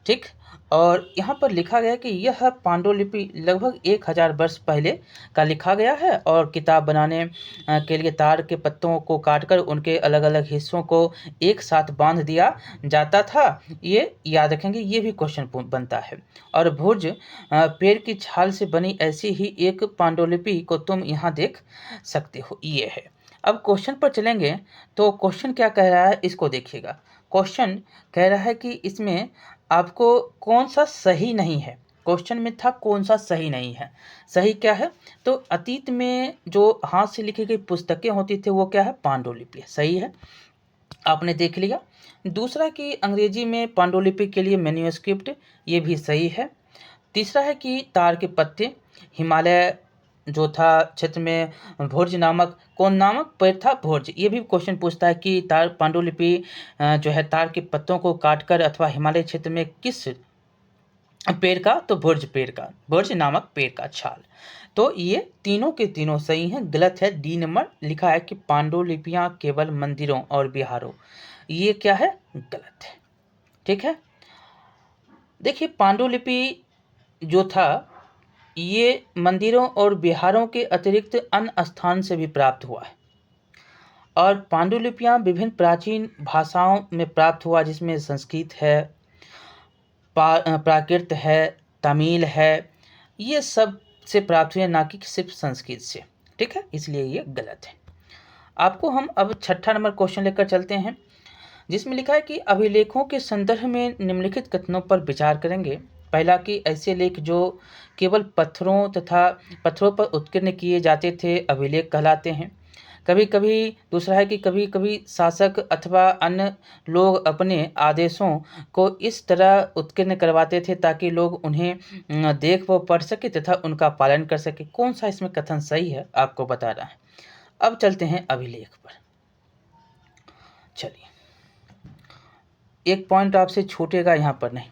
ठीक। और यहाँ पर लिखा गया कि यह पांडुलिपि लगभग 1000 वर्ष पहले का लिखा गया है और किताब बनाने के लिए ताड़ के पत्तों को काटकर उनके अलग अलग हिस्सों को एक साथ बांध दिया जाता था। ये याद रखेंगे, ये भी क्वेश्चन बनता है। और भुज पेड़ की छाल से बनी ऐसी ही एक पांडुलिपि को तुम यहाँ देख सकते हो, ये है। अब क्वेश्चन पर चलेंगे तो क्वेश्चन क्या कह रहा है, इसको देखिएगा। क्वेश्चन कह रहा है कि इसमें आपको कौन सा सही नहीं है। क्वेश्चन में था कौन सा सही नहीं है। सही क्या है, तो अतीत में जो हाथ से लिखी गई पुस्तकें होती थी वो क्या है, पांडुलिपि, सही है, आपने देख लिया। दूसरा कि अंग्रेजी में पांडुलिपि के लिए मैन्युस्क्रिप्ट, ये भी सही है। तीसरा है कि ताड़ के पत्ते, हिमालय जो था क्षेत्र में भोज नामक, कौन नामक पेड़ था, भोज। ये भी क्वेश्चन पूछता है कि ताड़ पांडुलिपि जो है ताड़ के पत्तों को काटकर अथवा हिमालय क्षेत्र में किस पेड़ का, तो भोज नामक पेड़ का छाल। तो ये तीनों के तीनों सही हैं। गलत है डी नंबर, लिखा है कि पांडुलिपियां केवल मंदिरों और विहारों, ये क्या है, गलत है। ठीक है, देखिए पांडुलिपि जो था ये मंदिरों और विहारों के अतिरिक्त अन्य स्थान से भी प्राप्त हुआ है। और पांडुलिपियां विभिन्न प्राचीन भाषाओं में प्राप्त हुआ, जिसमें संस्कृत है, प्राकृत है, तमिल है, ये सब से प्राप्त हुए, ना कि सिर्फ संस्कृत से। ठीक है, इसलिए ये गलत है। आपको हम अब 6ठा नंबर क्वेश्चन लेकर चलते हैं, जिसमें लिखा है कि अभिलेखों के संदर्भ में निम्नलिखित कथनों पर विचार करेंगे। पहला कि ऐसे लेख जो केवल पत्थरों पर उत्कीर्ण किए जाते थे अभिलेख कहलाते हैं। कभी कभी दूसरा है कि कभी कभी शासक अथवा अन्य लोग अपने आदेशों को इस तरह उत्कीर्ण करवाते थे ताकि लोग उन्हें देख व पढ़ सके तथा उनका पालन कर सके। कौन सा इसमें कथन सही है आपको बता रहा है। अब चलते हैं अभिलेख पर। चलिए, एक पॉइंट आपसे छूटेगा यहाँ पर नहीं।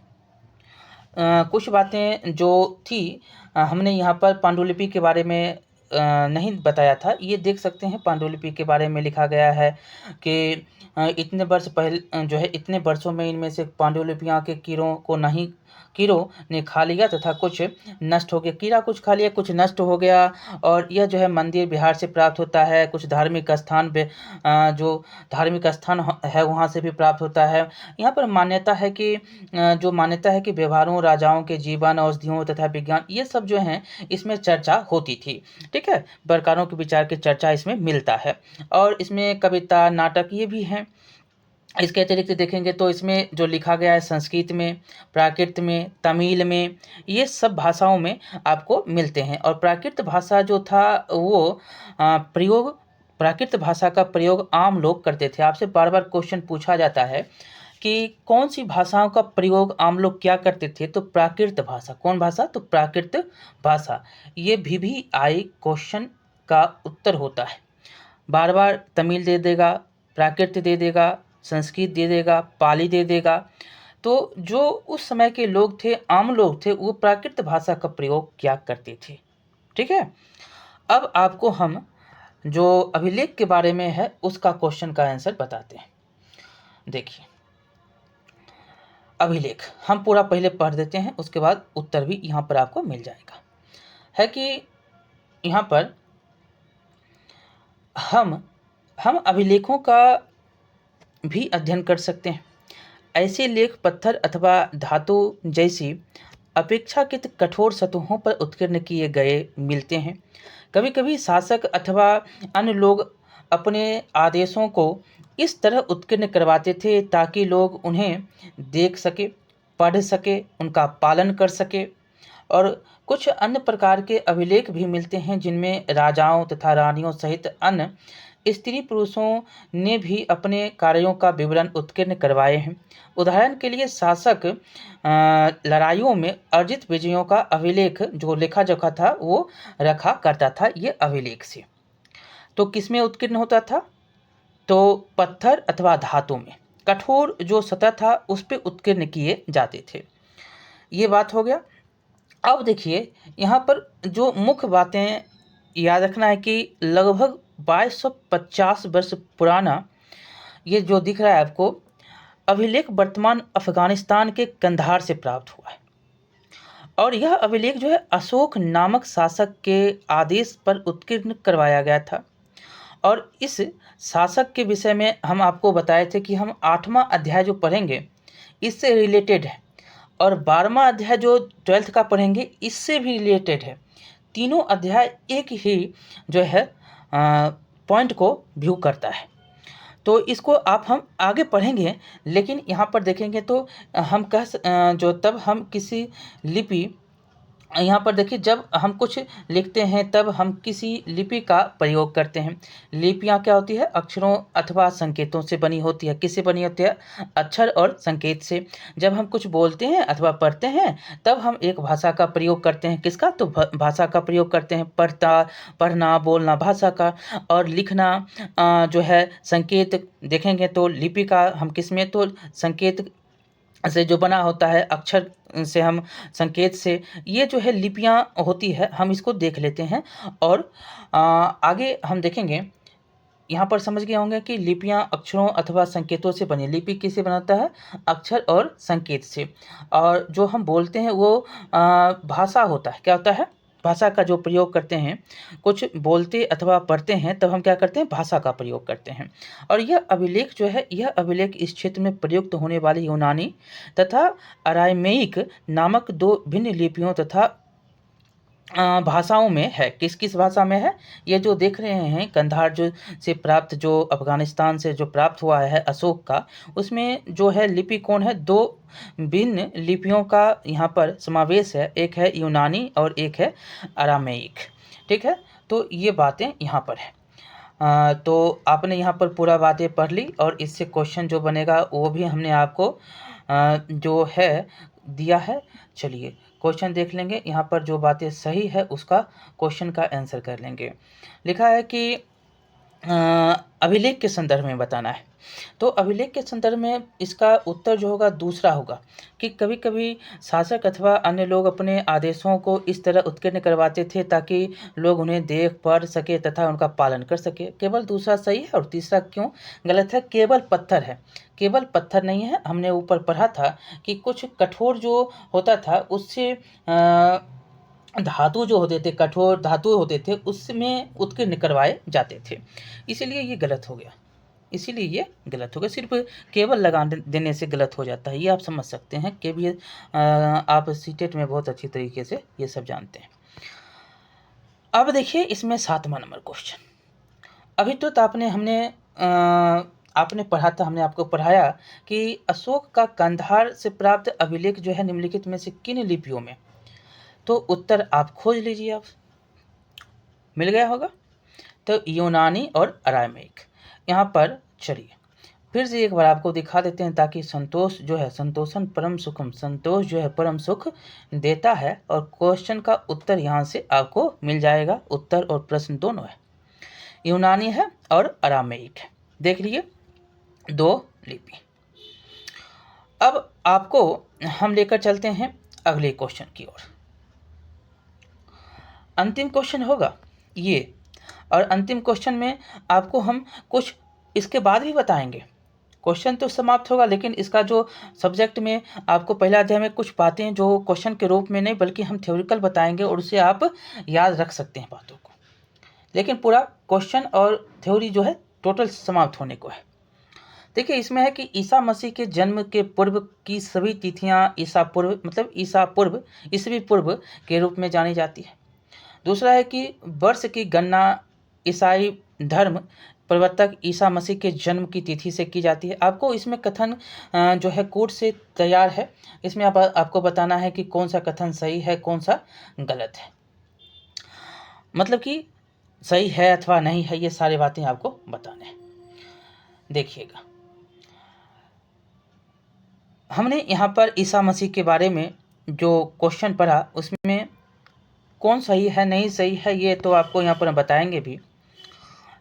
कुछ बातें जो थी हमने यहाँ पर पांडुलिपि के बारे में नहीं बताया था। ये देख सकते हैं पांडुलिपि के बारे में लिखा गया है कि इतने वर्ष पहले जो है, इतने वर्षों में इनमें से पांडुलिपियाँ के कीड़ों ने खा लिया तथा कुछ नष्ट हो गया। कीड़ा कुछ खा लिया, कुछ नष्ट हो गया। और यह जो है मंदिर विहार से प्राप्त होता है, कुछ धार्मिक स्थान जो धार्मिक स्थान है वहाँ से भी प्राप्त होता है। यहाँ पर मान्यता है कि व्यवहारों, राजाओं के जीवन, औषधियों तथा विज्ञान, ये सब जो हैं इसमें चर्चा होती थी। ठीक है, प्रकारों के विचार की चर्चा इसमें मिलता है। और इसमें कविता, नाटक ये भी हैं। इसके अतिरिक्त देखेंगे तो इसमें जो लिखा गया है संस्कृत में, प्राकृत में, तमिल में, ये सब भाषाओं में आपको मिलते हैं। और प्राकृत भाषा जो था वो प्रयोग प्राकृत भाषा का प्रयोग आम लोग करते थे। आपसे बार बार क्वेश्चन पूछा जाता है कि कौन सी भाषाओं का प्रयोग आम लोग क्या करते थे, तो प्राकृत भाषा। कौन भाषा? तो प्राकृत भाषा। ये VVI क्वेश्चन का उत्तर होता है। बार बार तमिल दे देगा, प्राकृत दे देगा, संस्कृत दे देगा, पाली दे देगा। तो जो उस समय के लोग थे, आम लोग थे, वो प्राकृत भाषा का प्रयोग क्या करते थे। ठीक है। अब आपको हम जो अभिलेख के बारे में है उसका क्वेश्चन का आंसर बताते हैं। देखिए, अभिलेख हम पूरा पहले पढ़ देते हैं, उसके बाद उत्तर भी यहाँ पर आपको मिल जाएगा। है कि यहाँ पर हम अभिलेखों का भी अध्ययन कर सकते हैं। ऐसे लेख पत्थर अथवा धातु जैसी अपेक्षाकृत कठोर सतहों पर उत्कीर्ण किए गए मिलते हैं। कभी कभी शासक अथवा अन्य लोग अपने आदेशों को इस तरह उत्कीर्ण करवाते थे ताकि लोग उन्हें देख सके, पढ़ सके, उनका पालन कर सके। और कुछ अन्य प्रकार के अभिलेख भी मिलते हैं जिनमें राजाओं तथा रानियों सहित अन्य स्त्री पुरुषों ने भी अपने कार्यों का विवरण उत्कीर्ण करवाए हैं। उदाहरण के लिए शासक लड़ाइयों में अर्जित विजयों का अभिलेख जो लेखा जोखा था वो रखा करता था ये अभिलेख से। तो किस में उत्कीर्ण होता था? तो पत्थर अथवा धातु में कठोर जो सतह था उस पर उत्कीर्ण किए जाते थे। ये बात हो गया। अब देखिए यहाँ पर जो मुख्य बातें याद रखना है कि लगभग 2250 वर्ष पुराना ये जो दिख रहा है आपको अभिलेख वर्तमान अफगानिस्तान के कंधार से प्राप्त हुआ है। और यह अभिलेख जो है अशोक नामक शासक के आदेश पर उत्कीर्ण करवाया गया था। और इस शासक के विषय में हम आपको बताए थे कि हम 8वां अध्याय जो पढ़ेंगे इससे रिलेटेड है, और 12वां अध्याय जो 12th का पढ़ेंगे इससे भी रिलेटेड है। तीनों अध्याय एक ही जो है पॉइंट को व्यू करता है। तो इसको हम आगे पढ़ेंगे, लेकिन यहाँ पर देखेंगे तो हम जो तब हम किसी लिपि यहाँ पर देखिए जब हम कुछ लिखते हैं तब हम किसी लिपि का प्रयोग करते हैं। लिपियाँ क्या होती है? अक्षरों अथवा संकेतों से बनी होती है। किससे बनी होती है? अक्षर और संकेत से। जब हम कुछ बोलते हैं अथवा पढ़ते हैं तब हम एक भाषा का प्रयोग करते हैं। किसका? तो भाषा का प्रयोग करते हैं। पढ़ना बोलना भाषा का, और लिखना जो है संकेत देखेंगे तो लिपि का हम किस में? तो संकेत से जो बना होता है, अक्षर से हम संकेत से, ये जो है लिपियाँ होती है, हम इसको देख लेते हैं। और आगे हम देखेंगे यहाँ पर समझ गए होंगे कि लिपियाँ अक्षरों अथवा संकेतों से बनी। लिपि किससे बनाता है? अक्षर और संकेत से। और जो हम बोलते हैं वो भाषा होता है। क्या होता है? भाषा का जो प्रयोग करते हैं, कुछ बोलते अथवा पढ़ते हैं तब हम क्या करते हैं? भाषा का प्रयोग करते हैं। और यह अभिलेख जो है, यह अभिलेख इस क्षेत्र में प्रयुक्त होने वाली यूनानी तथा अरामेइक नामक 2 भिन्न लिपियों तथा भाषाओं में है। किस किस भाषा में है? ये जो देख रहे हैं कंधार जो से प्राप्त, जो अफगानिस्तान से जो प्राप्त हुआ है अशोक का, उसमें जो है लिपि कौन है? 2 भिन्न लिपियों का यहाँ पर समावेश है। एक है यूनानी और एक है अरामेइक। ठीक है, तो ये बातें यहाँ पर है। तो आपने यहाँ पर पूरा बातें पढ़ ली, और इससे क्वेश्चन जो बनेगा वो भी हमने आपको जो है दिया है। चलिए क्वेश्चन देख लेंगे। यहाँ पर जो बातें सही है उसका क्वेश्चन का आंसर कर लेंगे। लिखा है कि अभिलेख के संदर्भ में बताना है। तो अभिलेख के संदर्भ में इसका उत्तर जो होगा दूसरा होगा कि कभी कभी शासक अथवा अन्य लोग अपने आदेशों को इस तरह उत्कीर्ण करवाते थे ताकि लोग उन्हें देख पढ़ सके तथा उनका पालन कर सके। केवल दूसरा सही है, और तीसरा क्यों गलत है? केवल पत्थर है। केवल पत्थर नहीं है। हमने ऊपर पढ़ा था कि कुछ कठोर जो होता था उससे धातु जो होते थे, कठोर धातु होते थे, उसमें उत्कीर्ण करवाए जाते थे। इसीलिए ये गलत हो गया। इसीलिए ये गलत हो गया। सिर्फ केवल लगा देने से गलत हो जाता है, ये आप समझ सकते हैं। कि भी आप सीटेट में बहुत अच्छी तरीके से ये सब जानते हैं। अब देखिए इसमें 7वां नंबर क्वेश्चन। अभी तो आपने हमने आपने पढ़ा था, हमने आपको पढ़ाया कि अशोक का कंधार से प्राप्त अभिलेख जो है निम्नलिखित में से किन लिपियों में, तो उत्तर आप खोज लीजिए, आप मिल गया होगा। तो यूनानी और अरामीक। यहाँ पर चलिए फिर से एक बार आपको दिखा देते हैं, ताकि संतोष जो है, संतोषन परम सुखम, संतोष जो है परम सुख देता है, और क्वेश्चन का उत्तर यहाँ से आपको मिल जाएगा। उत्तर और प्रश्न दोनों है, यूनानी है और अरामीक है। देख लीजिए 2 लिपि। अब आपको हम लेकर चलते हैं अगले क्वेश्चन की ओर। अंतिम क्वेश्चन होगा ये, और अंतिम क्वेश्चन में आपको हम कुछ इसके बाद भी बताएंगे। क्वेश्चन तो समाप्त होगा, लेकिन इसका जो सब्जेक्ट में आपको पहला अध्याय में कुछ बातें जो क्वेश्चन के रूप में नहीं बल्कि हम थ्योरिकल बताएंगे, और उससे आप याद रख सकते हैं बातों को। लेकिन पूरा क्वेश्चन और थ्योरी जो है टोटल समाप्त होने को है। देखिए इसमें है कि ईसा मसीह के जन्म के पूर्व की सभी तिथियां ईसा पूर्व मतलब ईसवी पूर्व के रूप में जानी जाती है। दूसरा है कि वर्ष की गणना ईसाई धर्म प्रवर्तक ईसा मसीह के जन्म की तिथि से की जाती है। आपको इसमें कथन जो है कोड से तैयार है, इसमें आपको बताना है कि कौन सा कथन सही है, कौन सा गलत है, मतलब कि सही है अथवा नहीं है, ये सारी बातें आपको बताने हैं। देखिएगा, हमने यहाँ पर ईसा मसीह के बारे में जो क्वेश्चन पढ़ा, उसमें कौन सही है नहीं सही है ये तो आपको यहाँ पर बताएंगे भी।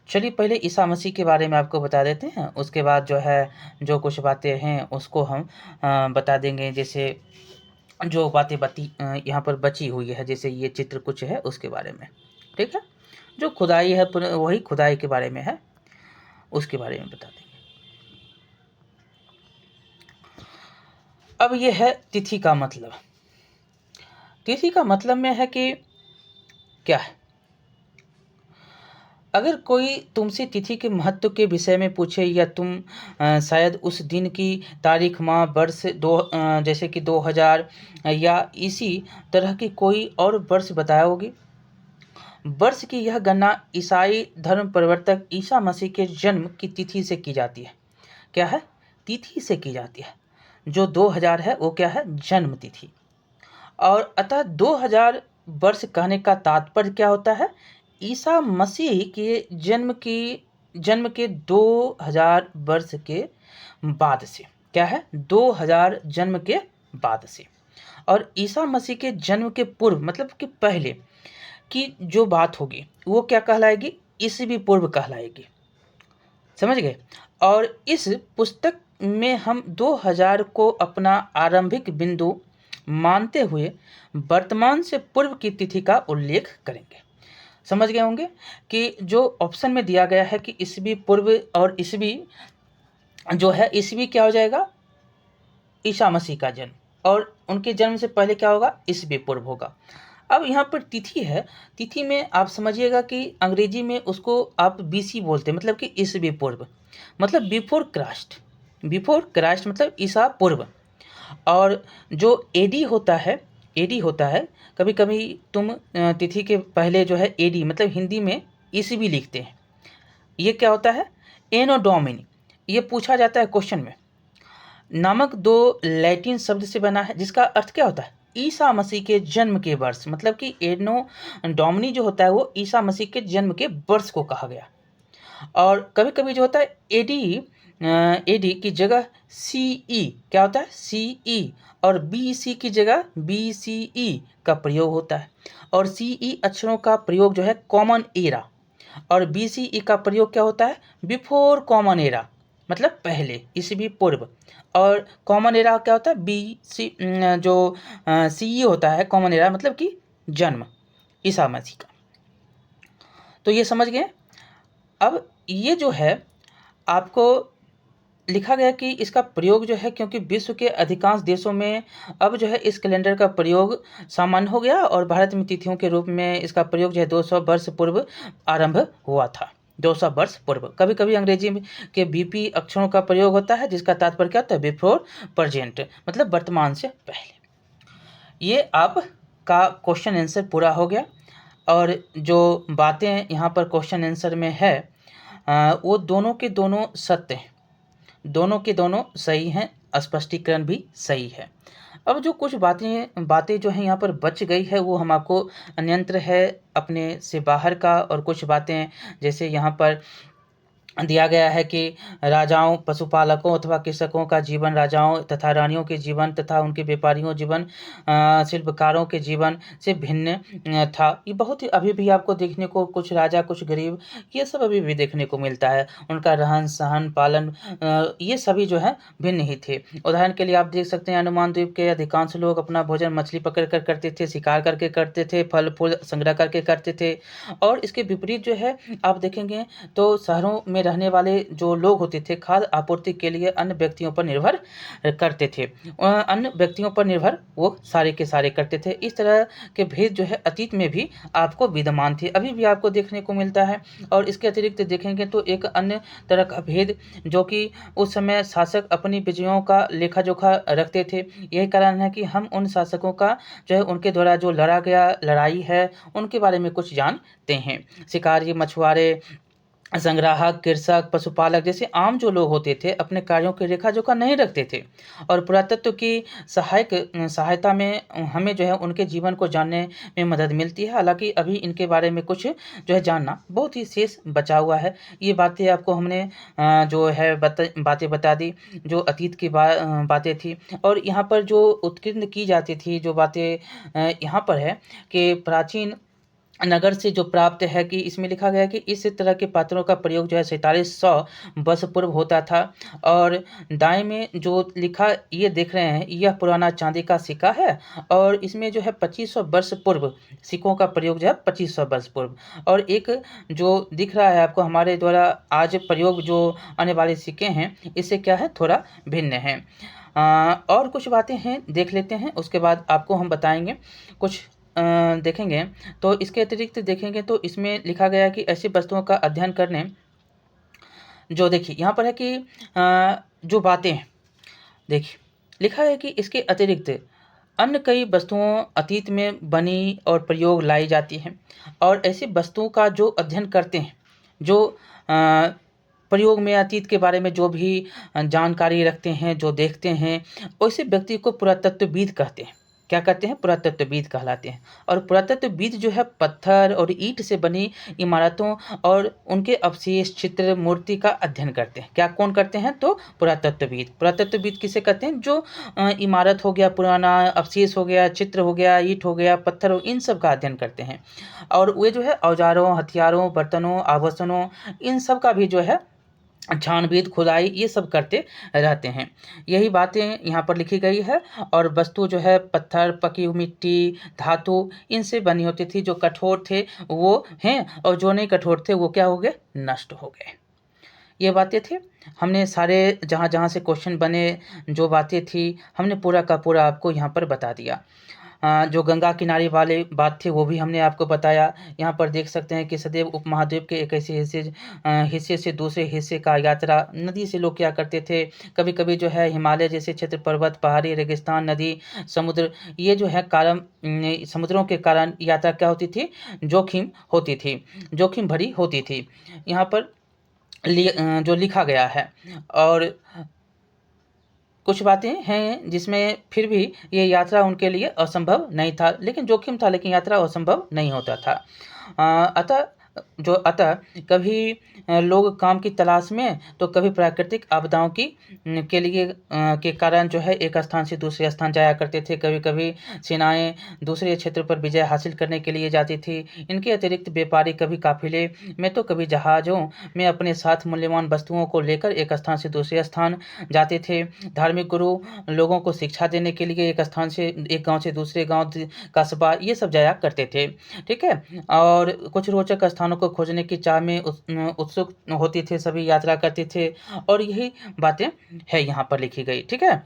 चलिए पहले ईसा मसीह के बारे में आपको बता देते हैं, उसके बाद जो है जो कुछ बातें हैं उसको हम बता देंगे। जैसे जो बातें यहाँ पर बची हुई है, जैसे ये चित्र कुछ है उसके बारे में, ठीक है। जो खुदाई है वही खुदाई के बारे में है, उसके बारे में बता देंगे। अब ये है तिथि का मतलब। तिथि का मतलब में है कि क्या है, अगर कोई तुमसे तिथि के महत्व के विषय में पूछे, या तुम शायद उस दिन की तारीख, माह, वर्ष जैसे कि 2000 या इसी तरह की कोई और वर्ष बताओगे। वर्ष की यह गणना ईसाई धर्म प्रवर्तक ईसा मसीह के जन्म की तिथि से की जाती है। क्या है, तिथि से की जाती है। जो 2000 है वो क्या है, जन्म तिथि। और अतः 2000 वर्ष कहने का तात्पर्य क्या होता है, ईसा मसीह के जन्म के 2000 वर्ष के बाद से। क्या है, 2000 जन्म के बाद से। और ईसा मसीह के जन्म के पूर्व मतलब कि पहले की जो बात होगी वो क्या कहलाएगी, ईसवी पूर्व कहलाएगी। समझ गए। और इस पुस्तक में हम 2000 को अपना आरंभिक बिंदु मानते हुए वर्तमान से पूर्व की तिथि का उल्लेख करेंगे। समझ गए होंगे कि जो ऑप्शन में दिया गया है कि ईसवी पूर्व और ईसवी जो है, ईसवी क्या हो जाएगा, ईसा मसीह का जन्म, और उनके जन्म से पहले क्या होगा, ईसवी पूर्व होगा। अब यहाँ पर तिथि है, तिथि में आप समझिएगा कि अंग्रेजी में उसको आप बीसी बोलते हैं, मतलब कि ईसवी पूर्व, मतलब बिफोर क्राइस्ट मतलब ईसा पूर्व। और जो एडी होता है, कभी कभी तुम तिथि के पहले जो है एडी मतलब हिंदी में ईसवी लिखते हैं। ये क्या होता है, एनो डोमिनी, ये पूछा जाता है क्वेश्चन में। नामक 2 लैटिन शब्द से बना है, जिसका अर्थ क्या होता है, ईसा मसीह के जन्म के वर्ष, मतलब कि एनो डोमिनी जो होता है वो ईसा मसीह के जन्म के वर्ष को कहा गया। और कभी कभी जो होता है एडी की जगह सीई क्या होता है, सीई, और बीसी की जगह बीसीई का प्रयोग होता है। और सीई अक्षरों का प्रयोग जो है कॉमन एरा, और बीसीई का प्रयोग क्या होता है, बिफोर कॉमन एरा, मतलब पहले, ईसवी पूर्व। और कॉमन एरा क्या होता है, जो सीई होता है कॉमन एरा मतलब कि जन्म ईसा मसीह का। तो ये समझ गए। अब ये जो है आपको लिखा गया कि इसका प्रयोग जो है, क्योंकि विश्व के अधिकांश देशों में अब जो है इस कैलेंडर का प्रयोग सामान्य हो गया, और भारत में तिथियों के रूप में इसका प्रयोग जो है 200 वर्ष पूर्व आरंभ हुआ था। 200 वर्ष पूर्व। कभी कभी अंग्रेजी में के बीपी अक्षरों का प्रयोग होता है, जिसका तात्पर्य क्या होता है, बिफोर प्रेजेंट, मतलब वर्तमान से पहले। ये आपका क्वेश्चन आंसर पूरा हो गया। और जो बातें यहाँ पर क्वेश्चन आंसर में है वो दोनों के दोनों सत्य हैं। दोनों के दोनों सही हैं, स्पष्टीकरण भी सही है। अब जो कुछ बातें जो हैं यहाँ पर बच गई है, वो हम आपको अन्यंत्र है अपने से बाहर का, और कुछ बातें जैसे यहाँ पर दिया गया है कि राजाओं, पशुपालकों अथवा कृषकों का जीवन राजाओं तथा रानियों के जीवन तथा उनके व्यापारियों जीवन, शिल्पकारों के जीवन से भिन्न था। ये बहुत ही अभी भी आपको देखने को, कुछ राजा कुछ गरीब, ये सब अभी भी देखने को मिलता है। उनका रहन सहन पालन, ये सभी जो है भिन्न ही थे। उदाहरण के लिए आप देख सकते हैं, अंडमान द्वीप के अधिकांश लोग अपना भोजन मछली पकड़ कर करते थे, शिकार करके करते थे, फल फूल संग्रह करके करते थे। और इसके विपरीत जो है आप देखेंगे तो शहरों में रहने वाले जो लोग होते थे, खाद्य आपूर्ति के लिए अन्य व्यक्तियों पर निर्भर करते थे। अन्य व्यक्तियों पर निर्भर वो सारे के सारे करते थे। इस तरह के भेद जो है अतीत में भी आपको विद्यमान थे, अभी भी आपको देखने को मिलता है। और इसके अतिरिक्त देखेंगे तो एक अन्य तरह का भेद, जो कि उस समय शासक अपनी विजयों का लेखा जोखा रखते थे। यही कारण है कि हम उन शासकों का जो है, उनके द्वारा जो लड़ा गया लड़ाई है, उनके बारे में कुछ जानते हैं। शिकारी, मछुआरे, संग्राहक, कृषक, पशुपालक जैसे आम जो लोग होते थे, अपने कार्यों की रेखा जोखा नहीं रखते थे। और पुरातत्व की सहायता में हमें जो है उनके जीवन को जानने में मदद मिलती है। हालांकि अभी इनके बारे में कुछ जो है जानना बहुत ही शेष बचा हुआ है। ये बातें आपको हमने जो है बातें बता दी, जो अतीत की बातें थी। और यहाँ पर जो उत्कीर्ण की जाती थी जो बातें यहाँ पर है कि प्राचीन नगर से जो प्राप्त है, कि इसमें लिखा गया है कि इस तरह के पात्रों का प्रयोग जो है 4700 वर्ष पूर्व होता था। और दाएं में जो लिखा ये देख रहे हैं, यह पुराना चांदी का सिक्का है, और इसमें जो है 2500 वर्ष पूर्व सिक्कों का प्रयोग जो है 2500 वर्ष पूर्व। और एक जो दिख रहा है आपको हमारे द्वारा आज प्रयोग जो आने वाले सिक्के हैं, इससे क्या है, थोड़ा भिन्न है। और कुछ बातें हैं देख लेते हैं, उसके बाद आपको हम बताएंगे कुछ देखेंगे। तो इसके अतिरिक्त देखेंगे तो इसमें लिखा गया है कि ऐसी वस्तुओं का अध्ययन करने, जो देखिए यहाँ पर है कि जो बातें हैं, देखिए लिखा है कि इसके अतिरिक्त अन्य कई वस्तुओं अतीत में बनी और प्रयोग लाई जाती हैं। और ऐसी वस्तुओं का जो अध्ययन करते हैं, जो प्रयोग में अतीत के बारे में जो भी जानकारी रखते हैं, जो देखते हैं, वैसे व्यक्ति को पुरातत्वविद कहते हैं। क्या कहते हैं? पुरातत्वविद कहलाते हैं। और पुरातत्वविद जो है पत्थर और ईंट से बनी इमारतों और उनके अवशेष, चित्र, मूर्ति का अध्ययन करते हैं। क्या कौन करते हैं? तो पुरातत्वविद। पुरातत्वविद किसे कहते हैं? जो इमारत हो गया पुराना, अवशेष हो गया, चित्र हो गया, ईंट हो गया, पत्थर हो, इन सब का अध्ययन करते हैं। और वे जो है औजारों, हथियारों, बर्तनों, आभूषणों, इन सब का भी जो है छानबीन, खुदाई, ये सब करते रहते हैं। यही बातें यहाँ पर लिखी गई है। और वस्तु जो है पत्थर, पकी हुई मिट्टी, धातु, इनसे बनी होती थी। जो कठोर थे वो हैं, और जो नहीं कठोर थे वो क्या हो गए? नष्ट हो गए। ये बातें थी। हमने सारे जहाँ जहाँ से क्वेश्चन बने, जो बातें थी, हमने पूरा का पूरा आपको यहाँ पर बता दिया। जो गंगा किनारे वाले बात थी वो भी हमने आपको बताया। यहाँ पर देख सकते हैं कि सदैव उपमहाद्वीप के एक ऐसे हिस्से से दूसरे हिस्से का यात्रा नदी से लोग क्या करते थे। कभी कभी जो है हिमालय जैसे क्षेत्र, पर्वत, पहाड़ी, रेगिस्तान, नदी, समुद्र, ये जो है कारण, समुद्रों के कारण यात्रा क्या होती थी? जोखिम होती थी, जोखिम भरी होती थी। यहाँ पर जो लिखा गया है। और कुछ बातें हैं जिसमें फिर भी ये यात्रा उनके लिए असंभव नहीं था, लेकिन जोखिम था, लेकिन यात्रा असंभव नहीं होता था। अतः कभी लोग काम की तलाश में, तो कभी प्राकृतिक आपदाओं के लिए के कारण जो है एक स्थान से दूसरे स्थान जाया करते थे। कभी कभी सेनाएं दूसरे क्षेत्र पर विजय हासिल करने के लिए जाती थी। इनके अतिरिक्त व्यापारी कभी काफिले में, तो कभी जहाज़ों में अपने साथ मूल्यवान वस्तुओं को लेकर एक स्थान से दूसरे स्थान जाते थे। धार्मिक गुरु लोगों को शिक्षा देने के लिए एक स्थान से, एक गांव से दूसरे गांव, कस्बा, ये सब जाया करते थे। ठीक है। और कुछ रोचक स्थानों को खोजने की चाह में उत्सुक होती थे, सभी यात्रा करते थे। और यही बातें है यहाँ पर लिखी गई। ठीक है।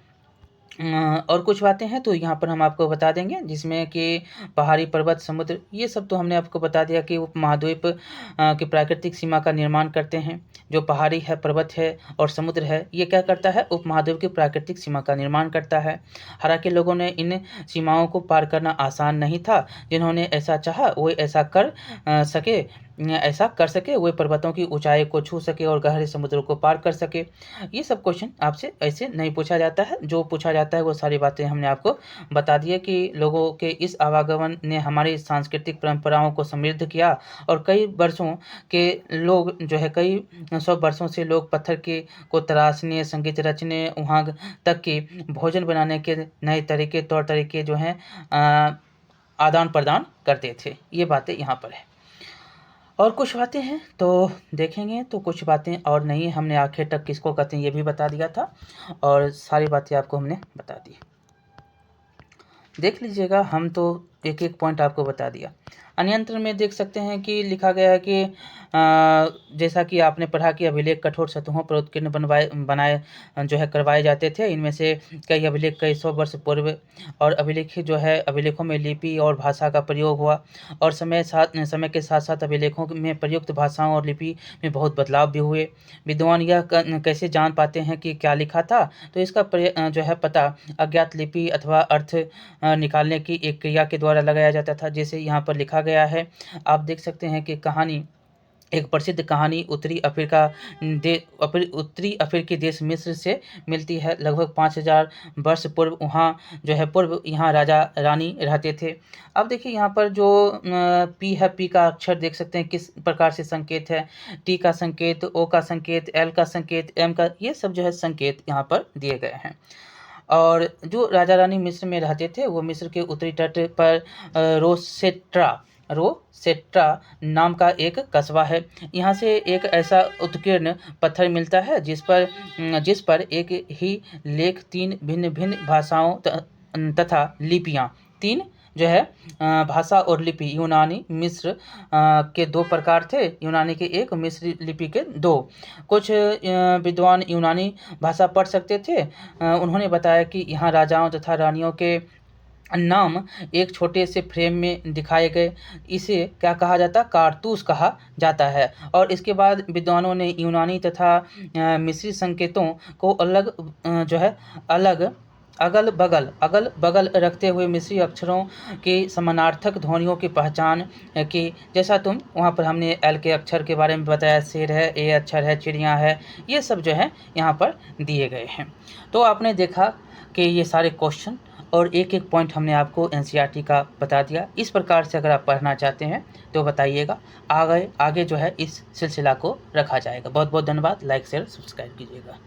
और कुछ बातें हैं तो यहाँ पर हम आपको बता देंगे, जिसमें कि पहाड़ी, पर्वत, समुद्र, ये सब तो हमने आपको बता दिया कि उपमहाद्वीप की प्राकृतिक सीमा का निर्माण करते हैं। जो पहाड़ी है, पर्वत है और समुद्र है, ये क्या करता है? उपमहाद्वीप की प्राकृतिक सीमा का निर्माण करता है। हालांकि लोगों ने इन सीमाओं को पार करना आसान नहीं था। जिन्होंने ऐसा चाहा वो ऐसा कर सके। ऐसा कर सके, वे पर्वतों की ऊंचाई को छू सके और गहरे समुद्रों को पार कर सके। ये सब क्वेश्चन आपसे ऐसे नहीं पूछा जाता है। जो पूछा जाता है वो सारी बातें हमने आपको बता दी है कि लोगों के इस आवागमन ने हमारी सांस्कृतिक परंपराओं को समृद्ध किया और कई वर्षों के लोग जो है कई 100 वर्षों से लोग पत्थर के को तराशने, संगीत रचने, वहाँ तक कि भोजन बनाने के नए तरीके, तौर तरीके जो हैं आदान प्रदान करते थे। ये बातें यहाँ पर है। और कुछ बातें हैं तो देखेंगे, तो कुछ बातें और नहीं, हमने आखिर तक किसको कहते हैं ये भी बता दिया था और सारी बातें आपको हमने बता दी। देख लीजिएगा, हम तो एक एक पॉइंट आपको बता दिया। अन्यंत्र में देख सकते हैं कि लिखा गया है कि जैसा कि आपने पढ़ा कि अभिलेख कठोर सतहों पर उत्कीर्ण बनाए जो है करवाए जाते थे। इनमें से कई अभिलेख कई 100 वर्ष पूर्व और अभिलेख जो है अभिलेखों में लिपि और भाषा का प्रयोग हुआ और समय के साथ साथ अभिलेखों में प्रयुक्त भाषाओं और लिपि में बहुत बदलाव भी हुए। विद्वान यह कैसे जान पाते हैं कि क्या लिखा था, तो इसका जो है पता अज्ञात लिपि अथवा अर्थ निकालने की एक क्रिया के द्वारा लगाया जाता था। जैसे यहाँ पर लिखा गया है, आप देख सकते हैं कि कहानी, एक प्रसिद्ध कहानी उत्तरी अफ्रीकी देश मिस्र से मिलती है। लगभग 5000 वर्ष पूर्व वहाँ जो है यहाँ राजा रानी रहते थे। अब देखिए यहाँ पर जो पी है, पी का अक्षर देख सकते हैं किस प्रकार से संकेत है। टी का संकेत, ओ का संकेत, एल का संकेत, एम का, ये सब जो है संकेत यहाँ पर दिए गए हैं। और जो राजा रानी मिस्र में रहते थे वो मिस्र के उत्तरी तट पर रोसेट्रा नाम का एक कस्बा है। यहाँ से एक ऐसा उत्कीर्ण पत्थर मिलता है जिस पर एक ही लेख 3 भिन्न भिन्न भाषाओं तथा लिपियाँ, 3 जो है भाषा और लिपि, यूनानी मिस्र के 2 प्रकार थे, यूनानी के 1, मिस्री लिपि के 2। कुछ विद्वान यूनानी भाषा पढ़ सकते थे। उन्होंने बताया कि यहाँ राजाओं तथा रानियों के नाम एक छोटे से फ्रेम में दिखाए गए। इसे क्या कहा जाता, कारतूस कहा जाता है। और इसके बाद विद्वानों ने यूनानी तथा मिस्री संकेतों को जो है अगल बगल रखते हुए मिस्री अक्षरों के समानार्थक ध्वनियों की पहचान की। जैसा वहाँ पर हमने एल के अक्षर के बारे में बताया, शेर है, ए अक्षर है, चिड़िया है, ये सब जो है यहाँ पर दिए गए हैं। तो आपने देखा कि ये सारे क्वेश्चन और एक एक पॉइंट हमने आपको एनसीईआरटी का बता दिया। इस प्रकार से अगर आप पढ़ना चाहते हैं तो बताइएगा, आगे जो है इस सिलसिला को रखा जाएगा। बहुत बहुत धन्यवाद। लाइक शेयर सब्सक्राइब कीजिएगा।